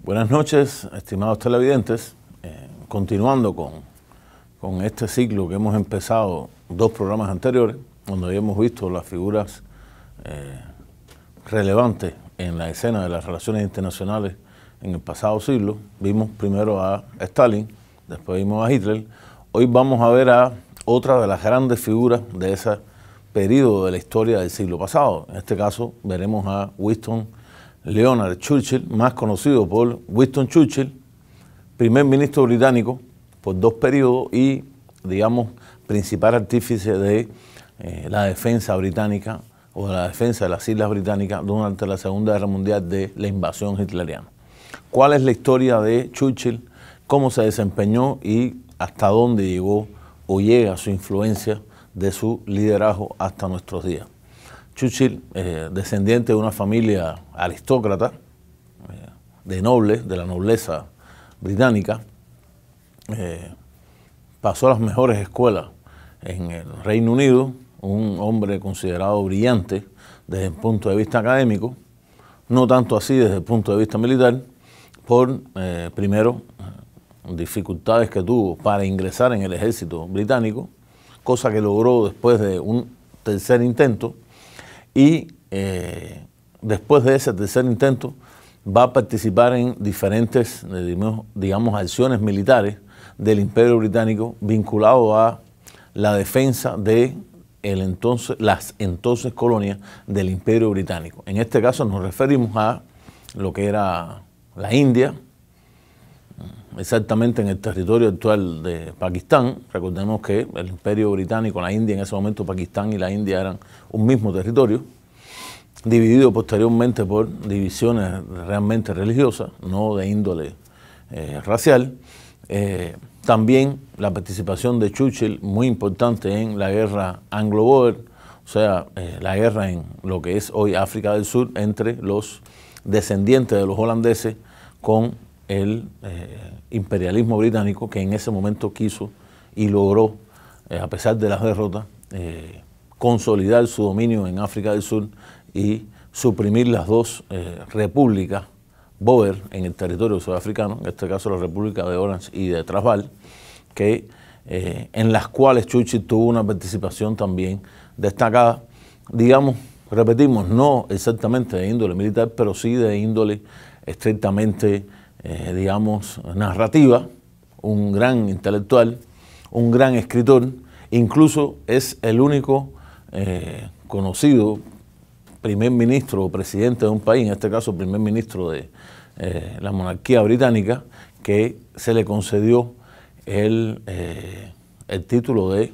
Buenas noches, estimados televidentes. Continuando con este ciclo que hemos empezado dos programas anteriores, donde habíamos visto las figuras relevantes en la escena de las relaciones internacionales en el pasado siglo. Vimos primero a Stalin, después vimos a Hitler. Hoy vamos a ver a otra de las grandes figuras de ese periodo de la historia del siglo pasado. En este caso veremos a Winston Leonard Churchill, más conocido por Winston Churchill, primer ministro británico por dos periodos y, digamos, principal artífice de la defensa británica o de la defensa de las Islas Británicas durante la Segunda Guerra Mundial de la invasión hitleriana. ¿Cuál es la historia de Churchill? ¿Cómo se desempeñó y hasta dónde llegó o llega su influencia de su liderazgo hasta nuestros días? Churchill, descendiente de una familia aristócrata, de nobles, de la nobleza británica, pasó las mejores escuelas en el Reino Unido, un hombre considerado brillante desde el punto de vista académico, no tanto así desde el punto de vista militar, por, primero, dificultades que tuvo para ingresar en el ejército británico, cosa que logró después de un tercer intento, y después de ese tercer intento va a participar en diferentes, digamos, acciones militares del Imperio Británico vinculado a la defensa de las entonces colonias del Imperio Británico. En este caso nos referimos a lo que era la India, exactamente en el territorio actual de Pakistán. Recordemos que el Imperio Británico, la India, en ese momento Pakistán y la India eran un mismo territorio, dividido posteriormente por divisiones realmente religiosas, no de índole racial. También la participación de Churchill, muy importante en la guerra anglo-boer, o sea, la guerra en lo que es hoy África del Sur, entre los descendientes de los holandeses con el imperialismo británico, que en ese momento quiso y logró, a pesar de las derrotas, consolidar su dominio en África del Sur y suprimir las dos repúblicas Boer en el territorio sudafricano, en este caso la República de Orange y de Transvaal, en las cuales Churchill tuvo una participación también destacada, digamos, repetimos, no exactamente de índole militar, pero sí de índole estrictamente digamos, narrativa, un gran intelectual, un gran escritor, incluso es el único conocido primer ministro o presidente de un país, en este caso primer ministro de la monarquía británica, que se le concedió el título de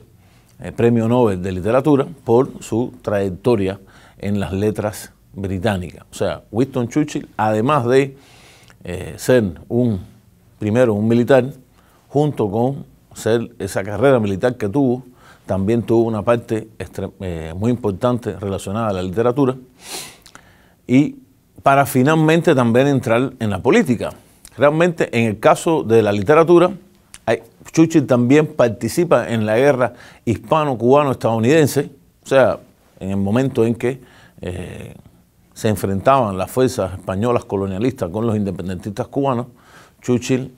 Premio Nobel de Literatura por su trayectoria en las letras británicas. O sea, Winston Churchill, además de ser primero un militar, junto con ser esa carrera militar que tuvo, también tuvo una parte muy importante relacionada a la literatura, y para finalmente también entrar en la política. Realmente en el caso de la literatura, Churchill también participa en la guerra hispano-cubano-estadounidense, o sea, en el momento en que se enfrentaban las fuerzas españolas colonialistas con los independentistas cubanos. Churchill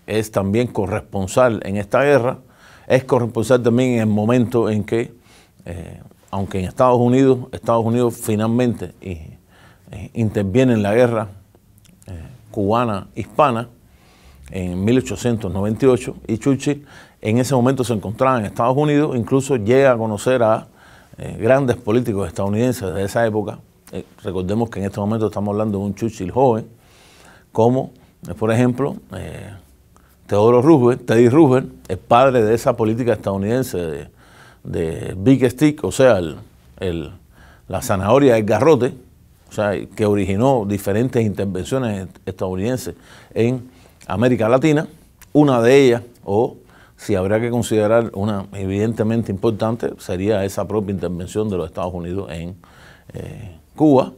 es también corresponsal en esta guerra, es corresponsal también en el momento en que, aunque en Estados Unidos finalmente interviene en la guerra cubana-hispana en 1898, y Churchill en ese momento se encontraba en Estados Unidos, incluso llega a conocer a grandes políticos estadounidenses de esa época. Recordemos que en este momento estamos hablando de un Churchill joven, como, por ejemplo, Teddy Roosevelt, el padre de esa política estadounidense de Big Stick, o sea, la zanahoria del garrote, o sea, que originó diferentes intervenciones estadounidenses en América Latina. Una de ellas, o si habría que considerar una evidentemente importante, sería esa propia intervención de los Estados Unidos en Cuba,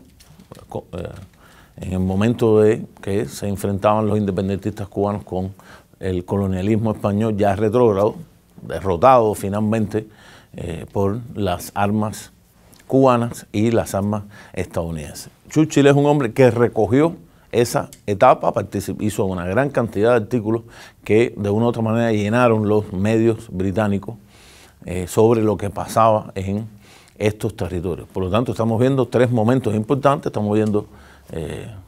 en el momento de que se enfrentaban los independentistas cubanos con el colonialismo español ya retrógrado, derrotado finalmente por las armas cubanas y las armas estadounidenses. Churchill es un hombre que recogió esa etapa, hizo una gran cantidad de artículos que de una u otra manera llenaron los medios británicos sobre lo que pasaba en estos territorios. Por lo tanto, estamos viendo tres momentos importantes. Estamos viendo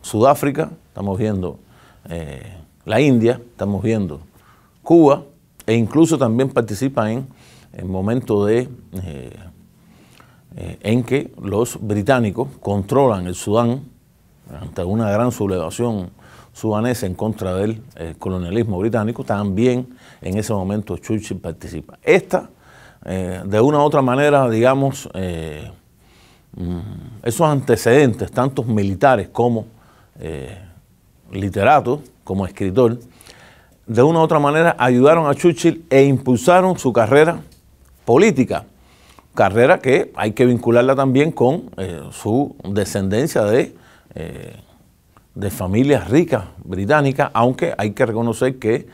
Sudáfrica, estamos viendo la India, estamos viendo Cuba, e incluso también participa en el momento en que los británicos controlan el Sudán ante una gran sublevación sudanesa en contra del colonialismo británico. También en ese momento Churchill participa. De una u otra manera, digamos, esos antecedentes, tantos militares como literatos, como escritor, de una u otra manera ayudaron a Churchill e impulsaron su carrera política, carrera que hay que vincularla también con su descendencia de familias ricas británicas, aunque hay que reconocer que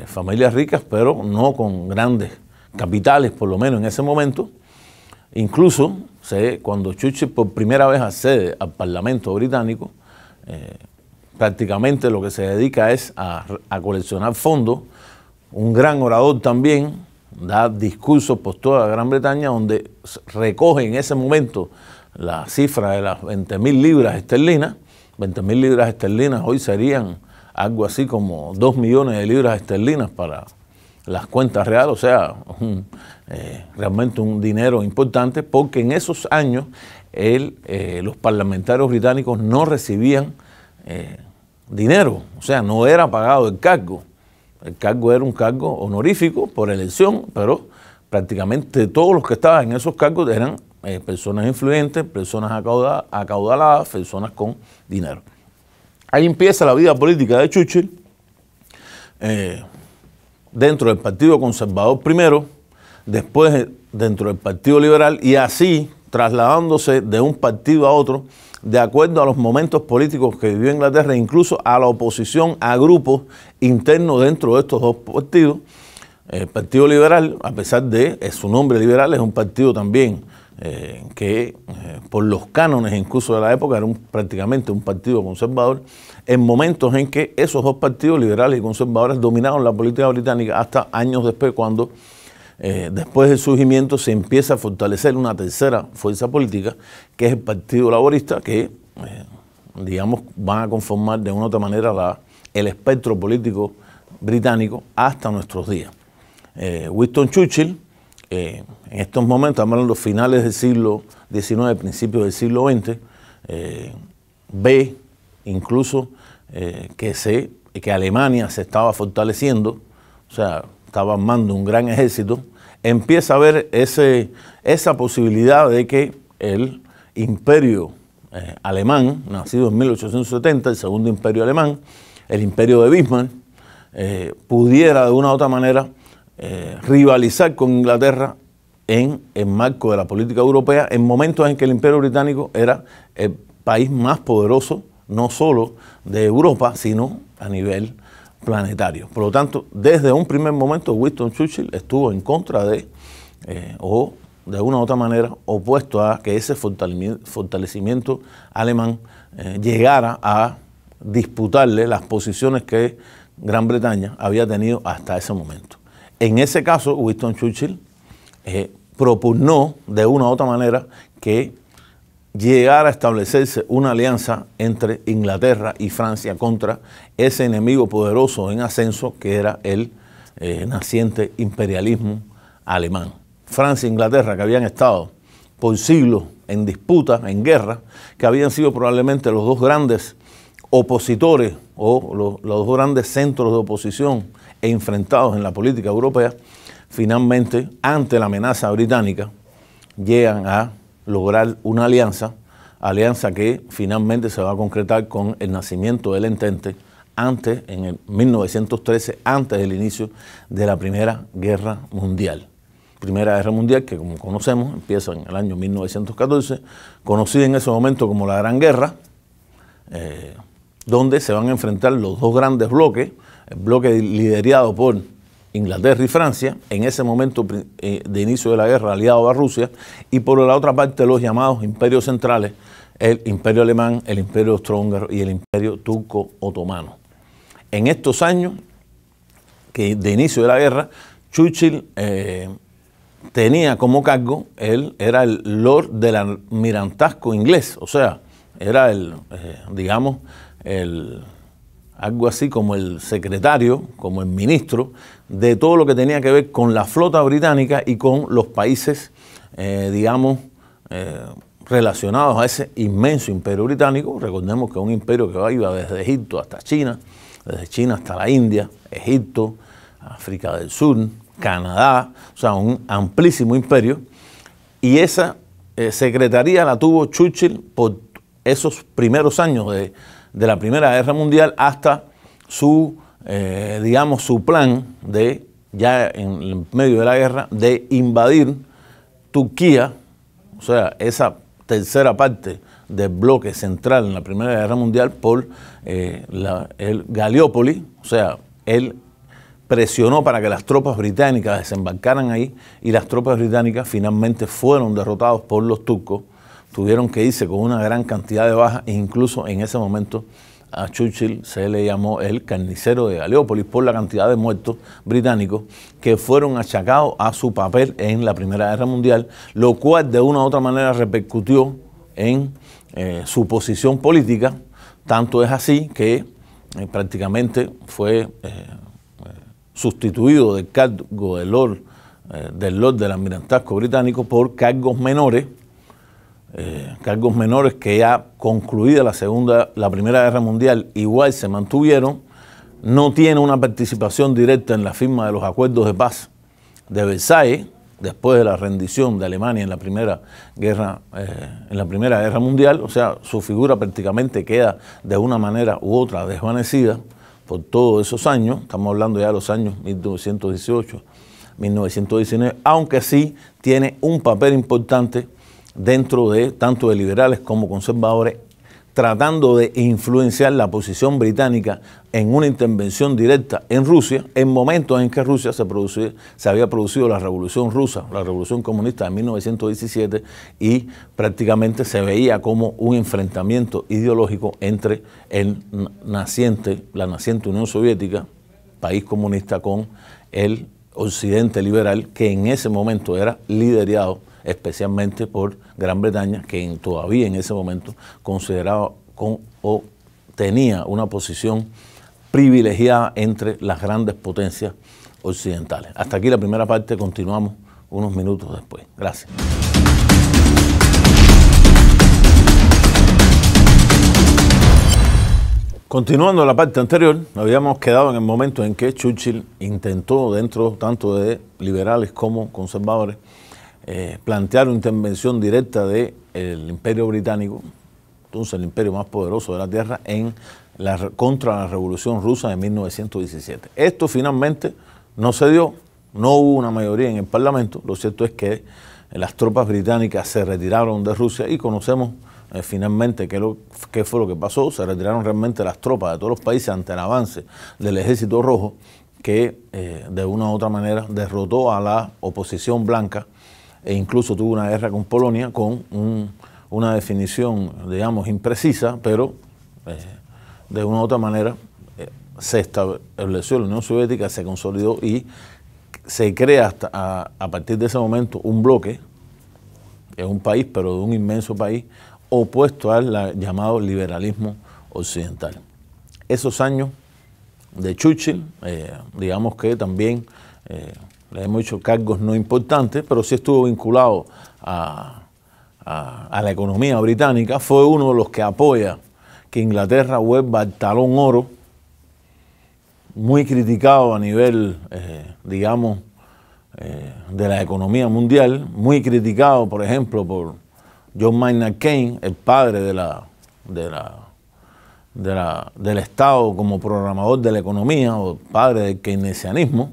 familias ricas, pero no con grandes capitales, por lo menos en ese momento. Incluso cuando Churchill por primera vez accede al Parlamento británico, prácticamente lo que se dedica es a coleccionar fondos. Un gran orador también, da discursos por toda Gran Bretaña donde recoge en ese momento la cifra de las 20.000 libras esterlinas. 20.000 libras esterlinas hoy serían algo así como 2 millones de libras esterlinas para las cuentas reales, o sea, realmente un dinero importante, porque en esos años los parlamentarios británicos no recibían dinero, o sea, no era pagado el cargo. El cargo era un cargo honorífico por elección, pero prácticamente todos los que estaban en esos cargos eran personas influyentes, personas acaudaladas, personas con dinero. Ahí empieza la vida política de Churchill, dentro del Partido Conservador primero, después dentro del Partido Liberal, y así trasladándose de un partido a otro, de acuerdo a los momentos políticos que vivió Inglaterra, incluso a la oposición, a grupos internos dentro de estos dos partidos. El Partido Liberal, a pesar de su nombre liberal, es un partido también que por los cánones incluso de la época era prácticamente un partido conservador, en momentos en que esos dos partidos, liberales y conservadores, dominaron la política británica hasta años después, cuando después del surgimiento se empieza a fortalecer una tercera fuerza política, que es el Partido Laborista, que digamos van a conformar de una u otra manera el espectro político británico hasta nuestros días. Winston Churchill, en estos momentos, estamos hablando de finales del siglo XIX, principios del siglo XX, ve incluso que Alemania se estaba fortaleciendo, o sea, estaba armando un gran ejército, empieza a ver esa posibilidad de que el imperio alemán, nacido en 1870, el segundo imperio alemán, el imperio de Bismarck, pudiera de una u otra manera rivalizar con Inglaterra en el marco de la política europea, en momentos en que el imperio británico era el país más poderoso, no solo de Europa, sino a nivel planetario. Por lo tanto, desde un primer momento, Winston Churchill estuvo en contra o de una u otra manera opuesto a que ese fortalecimiento alemán llegara a disputarle las posiciones que Gran Bretaña había tenido hasta ese momento. En ese caso, Winston Churchill propugnó de una u otra manera que llegara a establecerse una alianza entre Inglaterra y Francia contra ese enemigo poderoso en ascenso que era el naciente imperialismo alemán. Francia e Inglaterra, que habían estado por siglos en disputa, en guerra, que habían sido probablemente los dos grandes opositores o los dos grandes centros de oposición enfrentados en la política europea, finalmente, ante la amenaza británica, llegan a lograr una alianza que finalmente se va a concretar con el nacimiento del Entente en el 1913, antes del inicio de la Primera Guerra Mundial. Primera Guerra Mundial que, como conocemos, empieza en el año 1914, conocida en ese momento como la Gran Guerra, donde se van a enfrentar los dos grandes bloques, el bloque liderado por Inglaterra y Francia, en ese momento de inicio de la guerra aliado a Rusia, y por la otra parte los llamados imperios centrales, el Imperio Alemán, el Imperio Austrohúngaro y el Imperio Turco-Otomano. En estos años de inicio de la guerra, Churchill tenía como cargo, él era el Lord del Almirantazgo inglés, o sea, era digamos, algo así como el secretario, como el ministro de todo lo que tenía que ver con la flota británica y con los países, digamos, relacionados a ese inmenso imperio británico. Recordemos que es un imperio que iba desde Egipto hasta China, desde China hasta la India, Egipto, África del Sur, Canadá, o sea, un amplísimo imperio. Y esa secretaría la tuvo Churchill por esos primeros años de la Primera Guerra Mundial hasta su, digamos, su plan de, ya en medio de la guerra, de invadir Turquía, o sea, esa tercera parte del bloque central en la Primera Guerra Mundial por el Gallipoli, o sea, él presionó para que las tropas británicas desembarcaran ahí y las tropas británicas finalmente fueron derrotadas por los turcos, tuvieron que irse con una gran cantidad de bajas e incluso en ese momento a Churchill se le llamó el carnicero de Gallipoli por la cantidad de muertos británicos que fueron achacados a su papel en la Primera Guerra Mundial, lo cual de una u otra manera repercutió en su posición política. Tanto es así que prácticamente fue sustituido del cargo del Lord del Almirantazgo británico por cargos menores que ya concluida la Primera Guerra Mundial igual se mantuvieron. No tiene una participación directa en la firma de los acuerdos de paz de Versalles después de la rendición de Alemania en la Primera Guerra Mundial, o sea, su figura prácticamente queda de una manera u otra desvanecida por todos esos años. Estamos hablando ya de los años 1918, 1919, aunque sí tiene un papel importante dentro de tanto de liberales como conservadores, tratando de influenciar la posición británica en una intervención directa en Rusia, en momentos en que Rusia se había producido la Revolución Rusa, la Revolución Comunista de 1917, y prácticamente se veía como un enfrentamiento ideológico entre la naciente Unión Soviética, país comunista, con el occidente liberal, que en ese momento era liderado especialmente por Gran Bretaña, que todavía en ese momento consideraba o tenía una posición privilegiada entre las grandes potencias occidentales. Hasta aquí la primera parte, continuamos unos minutos después. Gracias. Continuando la parte anterior, nos habíamos quedado en el momento en que Churchill intentó, dentro tanto de liberales como conservadores, plantear una intervención directa del Imperio Británico, entonces el imperio más poderoso de la Tierra, contra la Revolución Rusa de 1917. Esto finalmente no se dio, no hubo una mayoría en el Parlamento. Lo cierto es que las tropas británicas se retiraron de Rusia y conocemos finalmente qué fue lo que pasó. Se retiraron realmente las tropas de todos los países ante el avance del Ejército Rojo, que de una u otra manera derrotó a la oposición blanca e incluso tuvo una guerra con Polonia con una definición, digamos, imprecisa, pero de una u otra manera se estableció la Unión Soviética, se consolidó y se crea a partir de ese momento un bloque, es un país, pero de un inmenso país, opuesto al llamado liberalismo occidental. Esos años de Churchill, digamos que también le hemos hecho cargos no importantes, pero sí estuvo vinculado a la economía británica. Fue uno de los que apoya que Inglaterra vuelva al talón oro, muy criticado a nivel, digamos, de la economía mundial, muy criticado, por ejemplo, por John Maynard Keynes, el padre del Estado como programador de la economía, o padre del keynesianismo.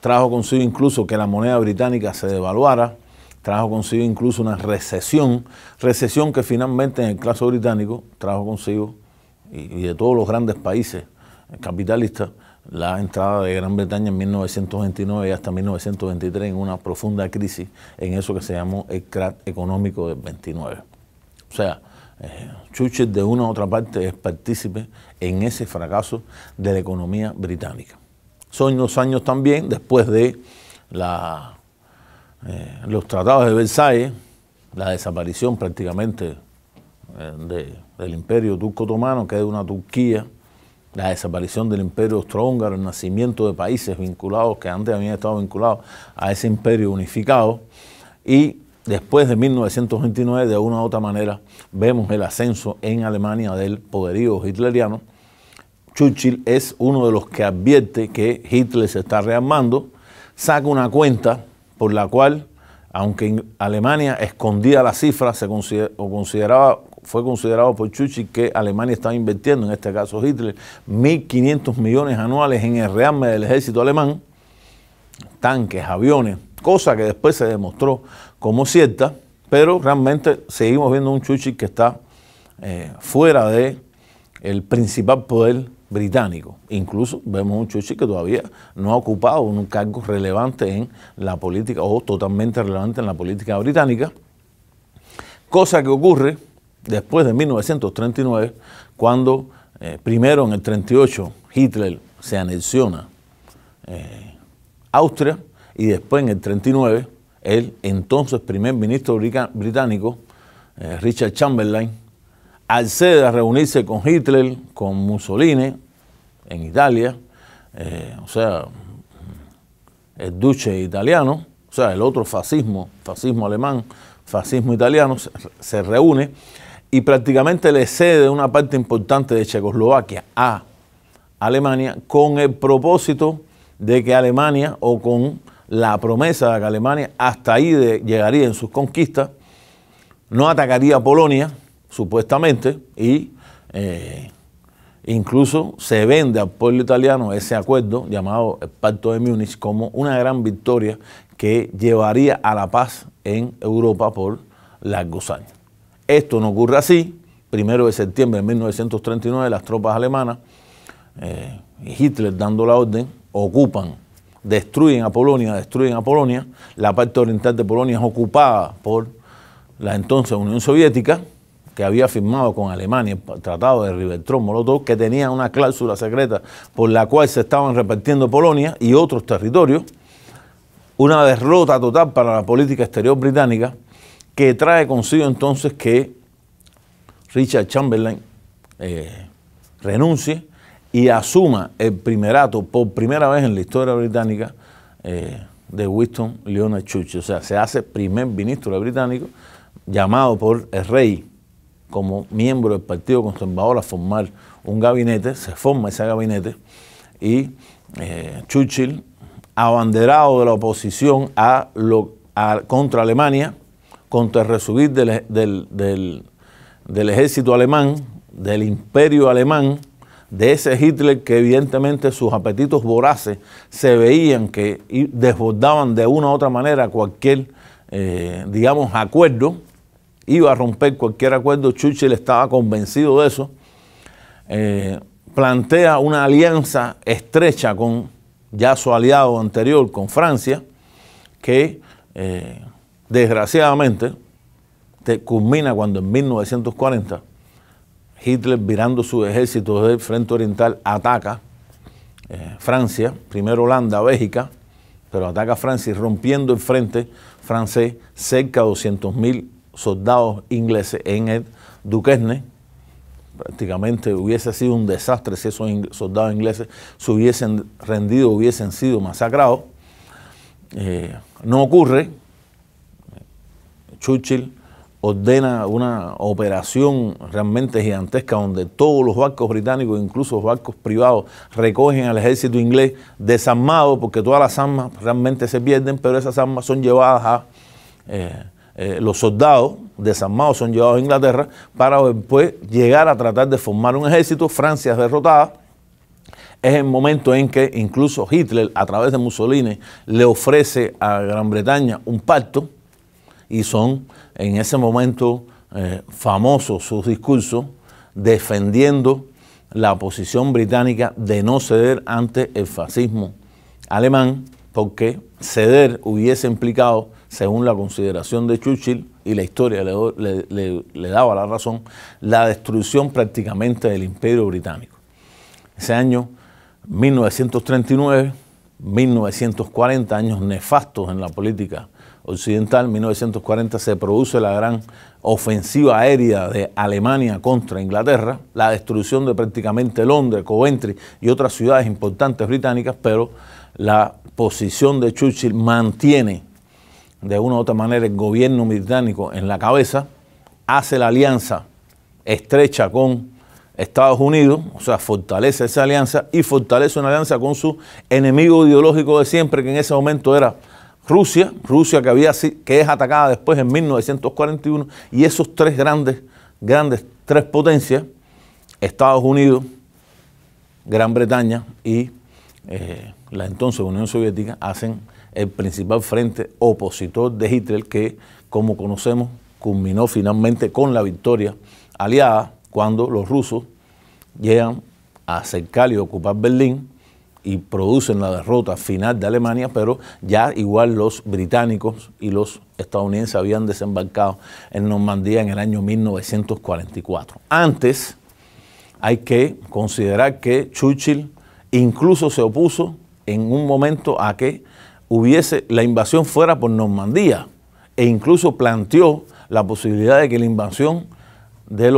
Trajo consigo incluso que la moneda británica se devaluara, trajo consigo incluso una recesión que finalmente en el caso británico trajo consigo, y de todos los grandes países capitalistas, la entrada de Gran Bretaña en 1929 y hasta 1923 en una profunda crisis, en eso que se llamó el crack económico del 29. O sea, Churchill de una u otra parte es partícipe en ese fracaso de la economía británica. Son los años también después de los tratados de Versalles, la desaparición prácticamente del imperio turco-otomano, que es una Turquía, la desaparición del imperio austrohúngaro, el nacimiento de países vinculados, que antes habían estado vinculados a ese imperio unificado, y después de 1929, de una u otra manera, vemos el ascenso en Alemania del poderío hitleriano. Churchill es uno de los que advierte que Hitler se está rearmando, saca una cuenta por la cual, aunque en Alemania escondía la cifra, fue considerado por Churchill que Alemania estaba invirtiendo, en este caso Hitler, 1.500 millones anuales en el rearme del ejército alemán, tanques, aviones, cosa que después se demostró como cierta, pero realmente seguimos viendo un Churchill que está fuera del principal poder británico. Incluso vemos un Churchill que todavía no ha ocupado un cargo relevante en la política o totalmente relevante en la política británica, cosa que ocurre después de 1939, cuando primero en el 38 Hitler se anexiona Austria y después en el 39 el entonces primer ministro británico, Richard Chamberlain, accede a reunirse con Hitler, con Mussolini en Italia, o sea, el duce italiano, o sea, el otro fascismo alemán, fascismo italiano, se reúne y prácticamente le cede una parte importante de Checoslovaquia a Alemania con el propósito de que Alemania, o con la promesa de que Alemania hasta ahí llegaría en sus conquistas, no atacaría a Polonia, supuestamente, y incluso se vende al pueblo italiano ese acuerdo llamado el Pacto de Múnich como una gran victoria que llevaría a la paz en Europa por largos años. Esto no ocurre así. 1 de septiembre de 1939 las tropas alemanas, Hitler dando la orden, destruyen a Polonia. La parte oriental de Polonia es ocupada por la entonces Unión Soviética, que había firmado con Alemania el tratado de Ribbentrop-Molotov, que tenía una cláusula secreta por la cual se estaban repartiendo Polonia y otros territorios. Una derrota total para la política exterior británica, que trae consigo entonces que Richard Chamberlain renuncie y asuma el primerato por primera vez en la historia británica de Winston Leonard Churchill. O sea, se hace primer ministro británico, llamado por el rey como miembro del Partido Conservador a formar un gabinete. Se forma ese gabinete y Churchill, abanderado de la oposición contra Alemania, contra el resurgir del ejército alemán, del imperio alemán, de ese Hitler que evidentemente sus apetitos voraces se veían que desbordaban de una u otra manera cualquier, digamos, acuerdo, iba a romper cualquier acuerdo. Churchill estaba convencido de eso, plantea una alianza estrecha con ya su aliado anterior, con Francia, que desgraciadamente culmina cuando en 1940 Hitler, virando su ejército del frente oriental, ataca Francia, primero Holanda, Bélgica, pero ataca Francia y rompiendo el frente francés, cerca de 200.000 soldados ingleses en el Duquesne. Prácticamente hubiese sido un desastre si esos soldados ingleses se hubiesen rendido, hubiesen sido masacrados. No ocurre. Churchill ordena una operación realmente gigantesca donde todos los barcos británicos, incluso los barcos privados, recogen al ejército inglés desarmado, porque todas las armas realmente se pierden, pero esas armas son llevadas a los soldados desarmados, son llevados a Inglaterra para después llegar a tratar de formar un ejército. Francia es derrotada. Es el momento en que incluso Hitler, a través de Mussolini, le ofrece a Gran Bretaña un pacto, y son en ese momento famosos sus discursos defendiendo la posición británica de no ceder ante el fascismo alemán, porque ceder hubiese implicado según la consideración de Churchill, y la historia le daba la razón, la destrucción prácticamente del Imperio Británico. Ese año, 1939, 1940, años nefastos en la política occidental. 1940 se produce la gran ofensiva aérea de Alemania contra Inglaterra, la destrucción de prácticamente Londres, Coventry y otras ciudades importantes británicas, pero la posición de Churchill mantiene de una u otra manera el gobierno británico en la cabeza, hace la alianza estrecha con Estados Unidos, o sea, fortalece esa alianza y fortalece una alianza con su enemigo ideológico de siempre, que en ese momento era Rusia que es atacada después en 1941, y esos tres grandes tres potencias, Estados Unidos, Gran Bretaña y la entonces Unión Soviética, hacen el principal frente opositor de Hitler, que, como conocemos, culminó finalmente con la victoria aliada cuando los rusos llegan a acercar y ocupar Berlín y producen la derrota final de Alemania, pero ya igual los británicos y los estadounidenses habían desembarcado en Normandía en el año 1944. Antes, hay que considerar que Churchill incluso se opuso en un momento a que la invasión fuera por Normandía, e incluso planteó la posibilidad de que la invasión de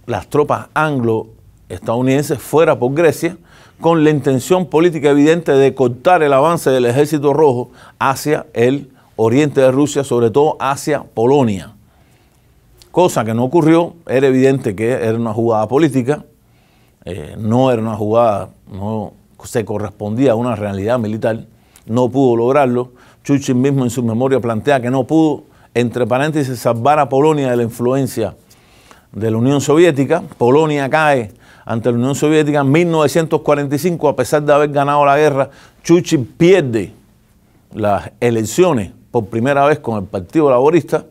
las tropas anglo-estadounidenses fuera por Grecia, con la intención política evidente de cortar el avance del Ejército Rojo hacia el oriente de Rusia, sobre todo hacia Polonia. Cosa que no ocurrió. Era evidente que era una jugada política, no era una jugada, no se correspondía a una realidad militar, no pudo lograrlo. Churchill mismo en su memoria plantea que no pudo, entre paréntesis, salvar a Polonia de la influencia de la Unión Soviética. Polonia cae ante la Unión Soviética en 1945, a pesar de haber ganado la guerra. Churchill pierde las elecciones por primera vez con el Partido Laborista.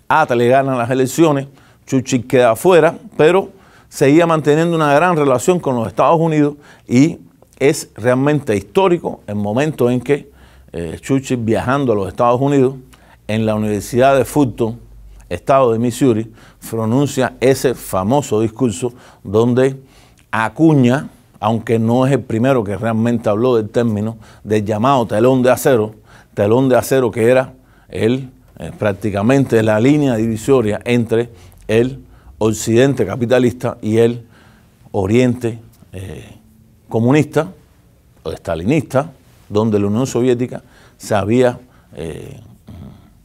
Atta le gana las elecciones, Churchill queda afuera, pero seguía manteniendo una gran relación con los Estados Unidos, y es realmente histórico el momento en que Churchill, viajando a los Estados Unidos, en la Universidad de Fulton, estado de Missouri, pronuncia ese famoso discurso donde acuña, aunque no es el primero que realmente habló del término, del llamado telón de acero que era prácticamente la línea divisoria entre el occidente capitalista y el oriente comunista o estalinista, donde la Unión Soviética se había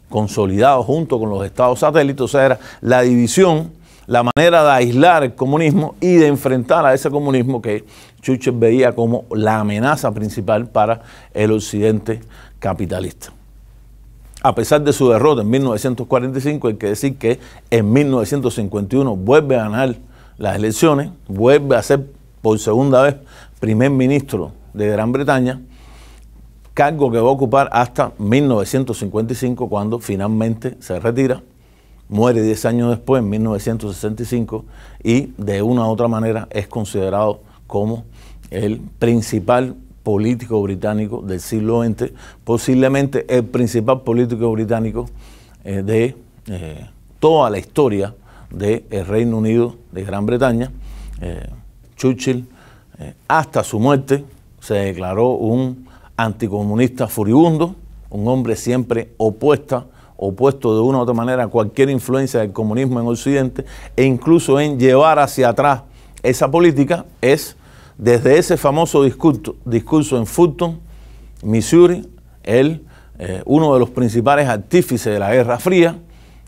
consolidado junto con los estados satélites. O sea, era la división, la manera de aislar el comunismo y de enfrentar a ese comunismo que Churchill veía como la amenaza principal para el occidente capitalista. A pesar de su derrota en 1945, hay que decir que en 1951 vuelve a ganar las elecciones, vuelve a ser por segunda vez primer ministro de Gran Bretaña, cargo que va a ocupar hasta 1955, cuando finalmente se retira, muere 10 años después, en 1965, y de una u otra manera es considerado como el principal político británico del siglo XX, posiblemente el principal político británico de toda la historia del Reino Unido de Gran Bretaña. Churchill, hasta su muerte, se declaró un anticomunista furibundo, un hombre siempre opuesto de una u otra manera a cualquier influencia del comunismo en Occidente, e incluso en llevar hacia atrás esa política. Es desde ese famoso discurso en Fulton, Missouri, uno de los principales artífices de la Guerra Fría,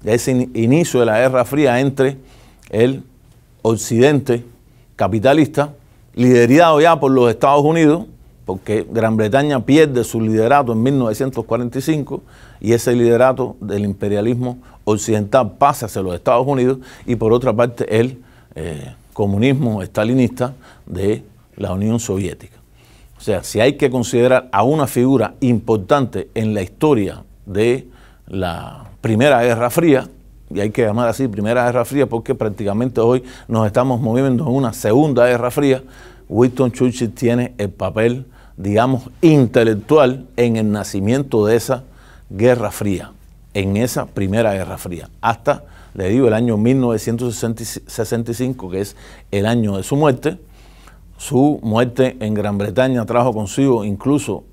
de ese inicio de la Guerra Fría entre el occidente capitalista, liderado ya por los Estados Unidos, porque Gran Bretaña pierde su liderato en 1945 y ese liderato del imperialismo occidental pasa hacia los Estados Unidos, y por otra parte el comunismo estalinista de la Unión Soviética. O sea, si hay que considerar a una figura importante en la historia de la Primera Guerra Fría, y hay que llamar así Primera Guerra Fría porque prácticamente hoy nos estamos moviendo en una Segunda Guerra Fría, Winston Churchill tiene el papel, digamos, intelectual en el nacimiento de esa Guerra Fría. en esa primera Guerra Fría, hasta, le digo, el año 1965, que es el año de su muerte. Su muerte en Gran Bretaña trajo consigo, incluso,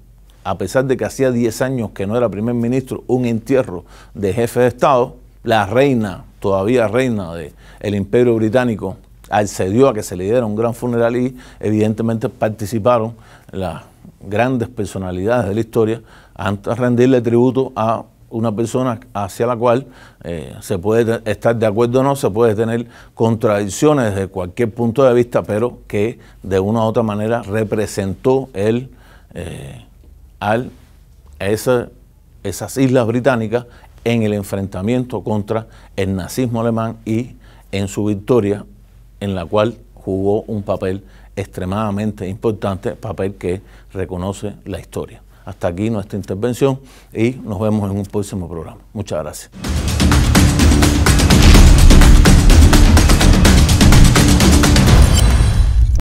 a pesar de que hacía 10 años que no era primer ministro, un entierro de jefe de Estado. La reina, todavía reina del Imperio Británico, accedió a que se le diera un gran funeral y evidentemente participaron las grandes personalidades de la historia a rendirle tributo a una persona hacia la cual se puede estar de acuerdo o no, se puede tener contradicciones desde cualquier punto de vista, pero que de una u otra manera representó esas islas británicas en el enfrentamiento contra el nazismo alemán y en su victoria, en la cual jugó un papel extremadamente importante, papel que reconoce la historia. Hasta aquí nuestra intervención y nos vemos en un próximo programa. Muchas gracias.